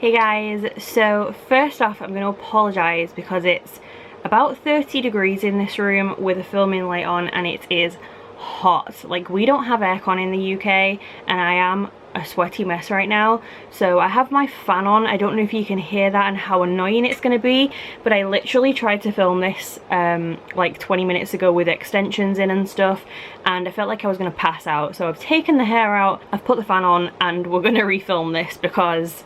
Hey guys, so first off I'm going to apologise because it's about 30 degrees in this room with a filming light on and it is hot. Like, we don't have aircon in the UK and I am a sweaty mess right now, so I have my fan on. I don't know if you can hear that and how annoying it's going to be, but I literally tried to film this like 20 minutes ago with extensions in and stuff, and I felt like I was going to pass out, so I've taken the hair out, I've put the fan on, and we're going to refilm this because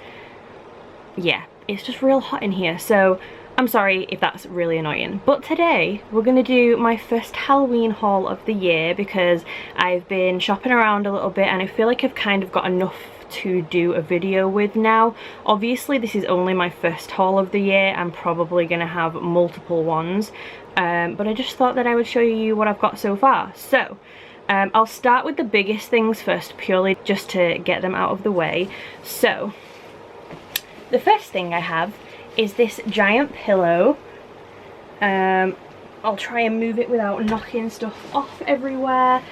yeah, it's just real hot in here. So I'm sorry if that's really annoying, but today we're gonna do my first Halloween haul of the year because I've been shopping around a little bit and I feel like I've kind of got enough to do a video with now. Obviously this is only my first haul of the year, I'm probably gonna have multiple ones, but I just thought that I would show you what I've got so far. So I'll start with the biggest things first, purely just to get them out of the way. So the first thing I have is this giant pillow. I'll try and move it without knocking stuff off everywhere.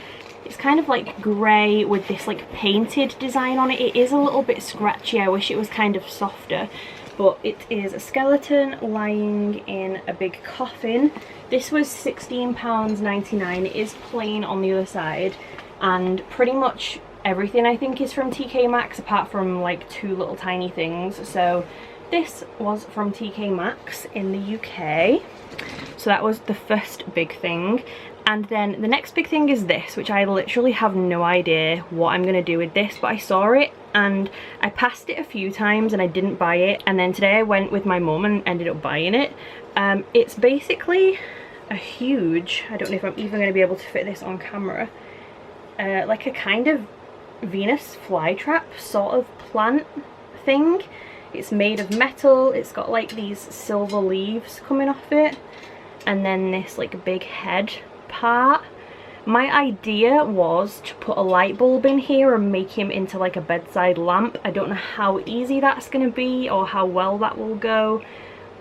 It's kind of like grey with this like painted design on it. It is a little bit scratchy, I wish it was kind of softer, but it is a skeleton lying in a big coffin. This was £16.99. It is plain on the other side, and pretty much everything I think is from TKMaxx apart from like two little tiny things. So this was from TKMaxx in the UK, so that was the first big thing. And then the next big thing is this, which I literally have no idea what I'm gonna do with this, but I saw it and I passed it a few times and I didn't buy it, and then today I went with my mum and ended up buying it. It's basically a huge, I don't know if I'm even going to be able to fit this on camera, like a kind of Venus flytrap sort of plant thing. It's made of metal, it's got like these silver leaves coming off it, and then this like big head part. My idea was to put a light bulb in here and make him into like a bedside lamp. I don't know how easy that's going to be or how well that will go,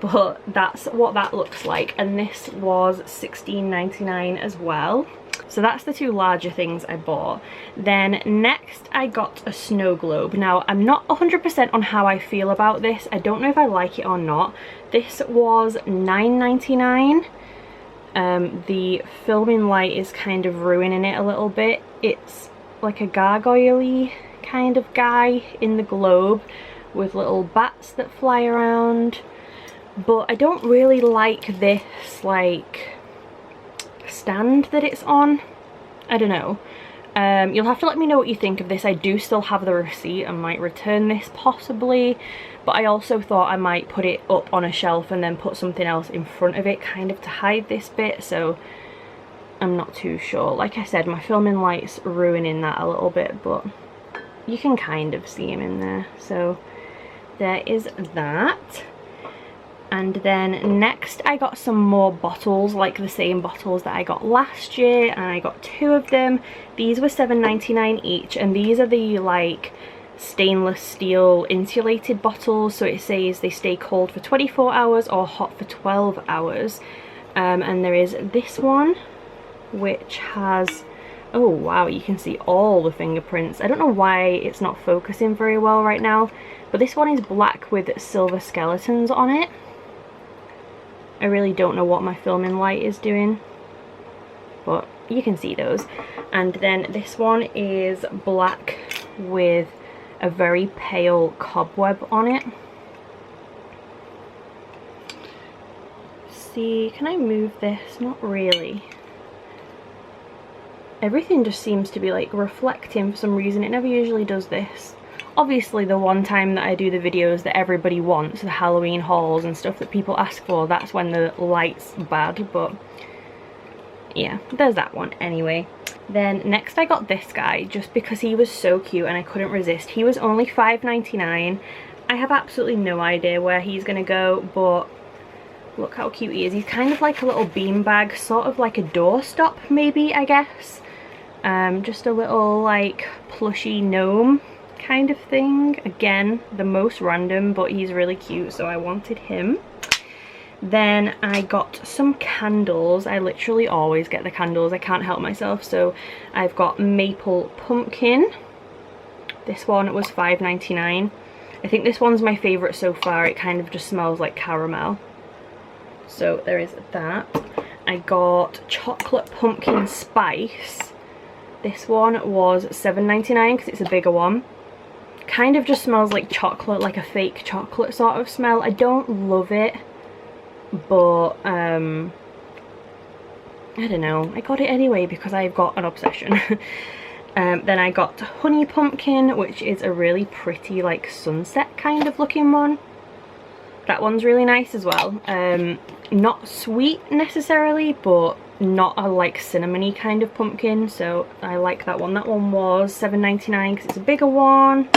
but that's what that looks like, and this was £16.99 as well. So that's the two larger things I bought. Then next I got a snow globe. Now I'm not 100% on how I feel about this. I don't know if I like it or not. This was £9.99. The filming light is kind of ruining it a little bit. It's like a gargoyle-y kind of guy in the globe with little bats that fly around. But I don't really like this like stand that it's on. I don't know. You'll have to let me know what you think of this. I do still have the receipt. I might return this possibly, but I also thought I might put it up on a shelf and then put something else in front of it kind of to hide this bit, so I'm not too sure. Like I said, my filming light's ruining that a little bit, but you can kind of see him in there. So there is that. And then next I got some more bottles, like the same bottles that I got last year, and I got two of them. These were £7.99 each, and these are the like stainless steel insulated bottles, so it says they stay cold for 24 hours or hot for 12 hours. And there is this one which has, oh wow, you can see all the fingerprints. I don't know why it's not focusing very well right now, but this one is black with silver skeletons on it. I really don't know what my filming light is doing, but you can see those. And then this one is black with a very pale cobweb on it. See, can I move this? Not really. Everything just seems to be like reflecting for some reason. It never usually does this. Obviously the one time that I do the videos that everybody wants, the Halloween hauls and stuff that people ask for, that's when the light's bad, but yeah, there's that one anyway. Then next I got this guy just because he was so cute and I couldn't resist. He was only £5.99. I have absolutely no idea where he's gonna go, but look how cute he is. He's kind of like a little beanbag, sort of like a doorstop maybe, I guess. Just a little like plushy gnome kind of thing. Again, the most random, but he's really cute, so I wanted him. Then I got some candles. I literally always get the candles, I can't help myself. So I've got maple pumpkin. This one was £5.99. I think this one's my favourite so far. It kind of just smells like caramel. So there is that. I got chocolate pumpkin spice. This one was $7.99 because it's a bigger one. Kind of just smells like chocolate, like a fake chocolate sort of smell. I don't love it, but I don't know, I got it anyway because I've got an obsession. Then I got honey pumpkin, which is a really pretty like sunset kind of looking one. That one's really nice as well. Not sweet necessarily, but not a like cinnamony kind of pumpkin, so I like that one. That one was $7.99 because it's a bigger one.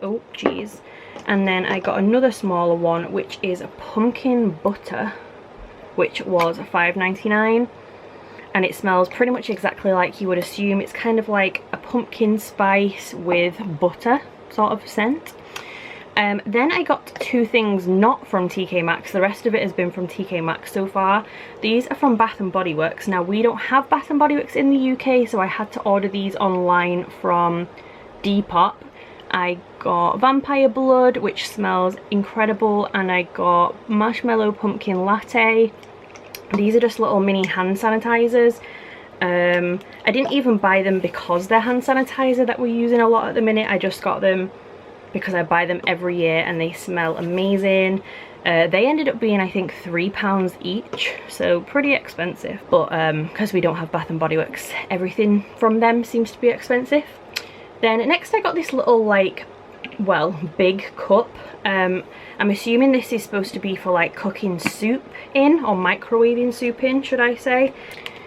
Oh geez. And then I got another smaller one, which is a pumpkin butter, which was $5.99, and it smells pretty much exactly like you would assume. It's kind of like a pumpkin spice with butter sort of scent. Then I got two things not from TKMaxx. The rest of it has been from TKMaxx so far. These are from Bath & Body Works. Now we don't have Bath & Body Works in the UK, so I had to order these online from Depop. I got vampire blood, which smells incredible, and I got marshmallow pumpkin latte. These are just little mini hand sanitizers. I didn't even buy them because they're hand sanitizer that we're using a lot at the minute. I just got them because I buy them every year and they smell amazing. They ended up being, I think, £3 each, so pretty expensive, but because we don't have Bath & Body Works, everything from them seems to be expensive. Then next I got this little like, well, big cup. I'm assuming this is supposed to be for like cooking soup in, or microwaving soup in, should I say.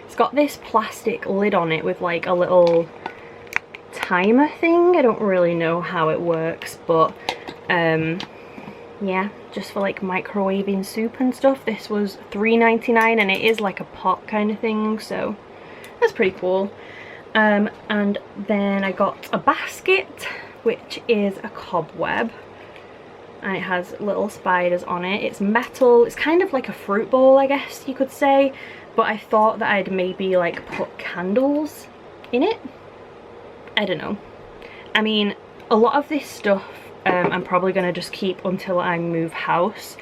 It's got this plastic lid on it with like a little timer thing. I don't really know how it works, but yeah, just for like microwaving soup and stuff. This was $3.99 and it is like a pot kind of thing, so that's pretty cool. And then I got a basket, which is a cobweb, and it has little spiders on it. It's metal. It's kind of like a fruit bowl, I guess you could say, but I thought that I'd maybe like put candles in it. I don't know. I mean, a lot of this stuff I'm probably going to just keep until I move house.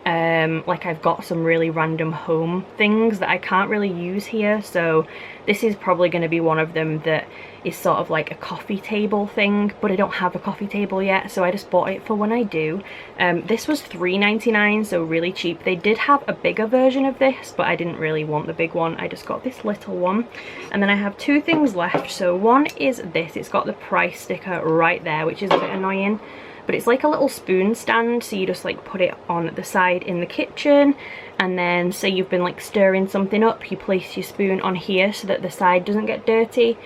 Like I've got some really random home things that I can't really use here, so this is probably going to be one of them that is sort of like a coffee table thing, but I don't have a coffee table yet, so I just bought it for when I do. This was $3.99, so really cheap. They did have a bigger version of this, but I didn't really want the big one. I just got this little one. And then I have two things left. So one is this. It's got the price sticker right there, which is a bit annoying, but it's like a little spoon stand, so you just like put it on the side in the kitchen, and then say you've been like stirring something up, you place your spoon on here so that the side doesn't get dirty.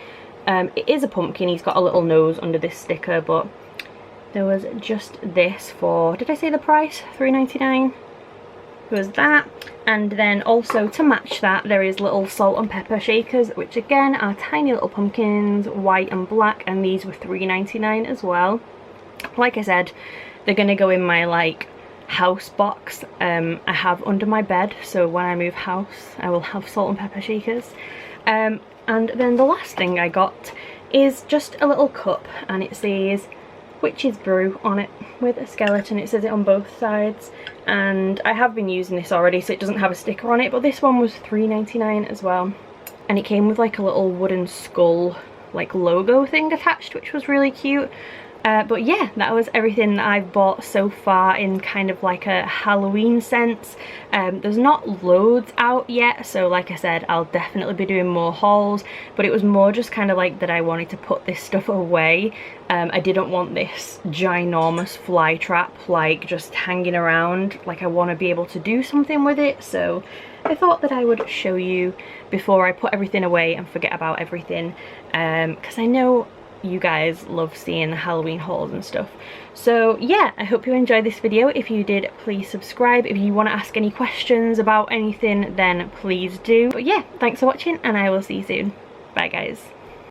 It is a pumpkin. He's got a little nose under this sticker, but there was just this for, did I say the price? $3.99. There was that, and then also to match that there is little salt and pepper shakers, which again are tiny little pumpkins, white and black, and these were $3.99 as well. Like I said, they're gonna go in my like house box I have under my bed, so when I move house I will have salt and pepper shakers. And then the last thing I got is just a little cup, and it says Witch's Brew on it with a skeleton. It says it on both sides, and I have been using this already, so it doesn't have a sticker on it, but this one was $3.99 as well, and it came with like a little wooden skull like logo thing attached, which was really cute. But yeah, that was everything that I've bought so far in kind of like a Halloween sense. There's not loads out yet, so like I said, I'll definitely be doing more hauls, but it was more just kind of like that I wanted to put this stuff away. I didn't want this ginormous fly trap like just hanging around. Like I want to be able to do something with it, so I thought that I would show you before I put everything away and forget about everything, because I know you guys love seeing the Halloween hauls and stuff. So yeah, I hope you enjoyed this video. If you did, please subscribe. If you want to ask any questions about anything, then please do. But yeah, thanks for watching, and I will see you soon. Bye guys.